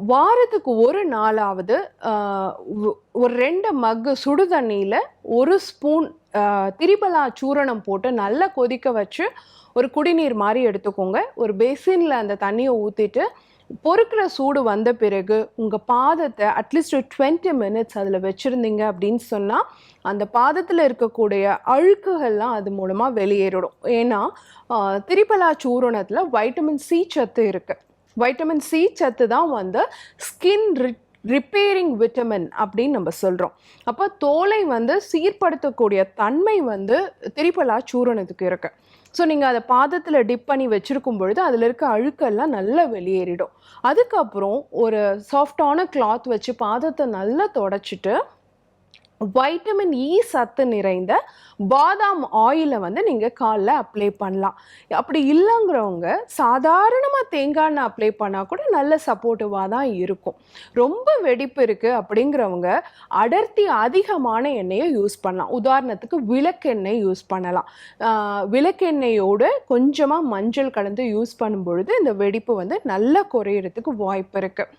வாரத்துக்கு ஒரு நாளாவது ஒரு 2 மக்கு சுடு தண்ணியில் 1 ஸ்பூன் திரிபலா சூரணம் போட்டு நல்லா கொதிக்க வச்சு ஒரு குடிநீர் மாதிரி எடுத்துக்கோங்க. ஒரு பேசினில் அந்த தண்ணியை ஊற்றிட்டு பொறுக்கிற சூடு வந்த பிறகு உங்கள் பாதத்தை அட்லீஸ்ட் ஒரு 20 மினிட்ஸ் அதில் வச்சுருந்தீங்க அப்படின்னு சொன்னால் அந்த பாதத்தில் இருக்கக்கூடிய அழுக்குகள்லாம் அது மூலமாக வெளியேறிடும். ஏன்னா திரிபலா சூரணத்தில் வைட்டமின் சி சத்து இருக்குது. வைட்டமின் சி சத்து தான் வந்து ஸ்கின் ரிப்பேரிங் விட்டமின் அப்படின்னு நம்ம சொல்கிறோம். அப்போ தோலை வந்து சீர்படுத்தக்கூடிய தன்மை வந்து திரிபலா சூரணத்துக்கு இருக்குது. ஸோ நீங்கள் அதை பாதத்தில் டிப் பண்ணி வச்சுருக்கும் பொழுது அதில் இருக்க அழுக்கெல்லாம் நல்லா வெளியேறிடும். அதுக்கப்புறம் ஒரு சாஃப்டான கிளாத் வச்சு பாதத்தை நல்லா தொடச்சிட்டு வைட்டமின் இ சத்து நிறைந்த பாதாம் ஆயிலை வந்து நீங்கள் காலில் அப்ளை பண்ணலாம். அப்படி இல்லைங்கிறவங்க சாதாரணமாக தேங்காய் எண்ணெய் அப்ளை பண்ணால் கூட நல்ல சப்போர்ட்டிவாக தான் இருக்கும். ரொம்ப வெடிப்பு இருக்குது அப்படிங்கிறவங்க அடர்த்தி அதிகமான எண்ணெயை யூஸ் பண்ணலாம். உதாரணத்துக்கு விளக்கெண்ணெய் யூஸ் பண்ணலாம். விளக்கெண்ணெயோடு கொஞ்சமாக மஞ்சள் கலந்து யூஸ் பண்ணும் பொழுது இந்த வெடிப்பு வந்து நல்லா குறையிறதுக்கு வாய்ப்பு இருக்குது.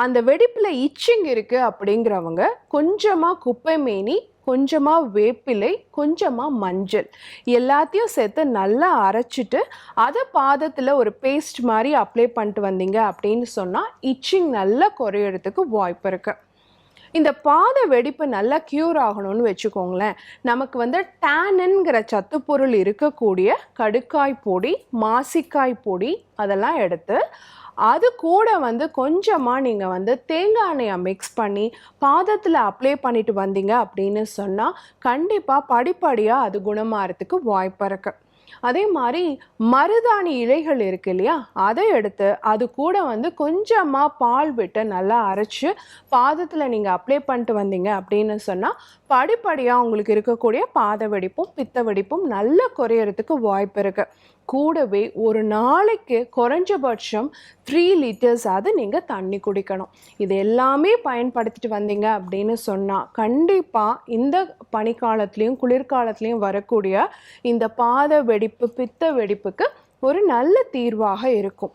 அந்த வெடிப்பில் இச்சிங் இருக்குது அப்படிங்கிறவங்க கொஞ்சமாக குப்பை மேனி, கொஞ்சமாக வேப்பிலை, கொஞ்சமாக மஞ்சள் எல்லாத்தையும் சேர்த்து நல்லா அரைச்சிட்டு அதை பாதத்தில் ஒரு பேஸ்ட் மாதிரி அப்ளை பண்ணிட்டு வந்தீங்க அப்படின்னு சொன்னால் இச்சிங் நல்லா குறையிறதுக்கு வாய்ப்பு இருக்குது. இந்த பாத வெடிப்பு நல்லா க்யூர் ஆகணும்னு வச்சுக்கோங்களேன். நமக்கு வந்து டேனின்கிற சத்துப்பொருள் இருக்கக்கூடிய கடுக்காய் பொடி, மாசிக்காய் பொடி அதெல்லாம் எடுத்து அது கூட வந்து கொஞ்சமாக நீங்கள் வந்து தேங்காய் எண்ணெயை மிக்ஸ் பண்ணி பாதத்தில் அப்ளை பண்ணிட்டு வந்தீங்க அப்படின்னு சொன்னால் கண்டிப்பாக படிப்படியாக அது குணமாகறதுக்கு வாய்ப்பு இருக்குது. அதே மாதிரி மருதாணி இலைகள் இருக்கு இல்லையா, அதை எடுத்து அது கூட வந்து கொஞ்சமாக பால் விட்டு நல்லா அரைச்சி பாதத்தில் நீங்கள் அப்ளை பண்ணிட்டு வந்தீங்க அப்படின்னு சொன்னால் படிப்படியாக உங்களுக்கு இருக்கக்கூடிய பாத வெடிப்பும் பித்த வெடிப்பும் நல்லா குறையறதுக்கு வாய்ப்பு இருக்குது. கூடவே ஒரு நாளைக்கு குறைஞ்சபட்சம் 3 லிட்டர்ஸ் அது நீங்கள் தண்ணி குடிக்கணும். இது எல்லாமே பயன்படுத்திட்டு வந்தீங்க அப்படின்னு சொன்னால் கண்டிப்பாக இந்த பனிக்காலத்துலேயும் குளிர்காலத்துலேயும் வரக்கூடிய இந்த பாத வெடிப்பு பித்த வெடிப்புக்கு ஒரு நல்ல தீர்வாக இருக்கும்.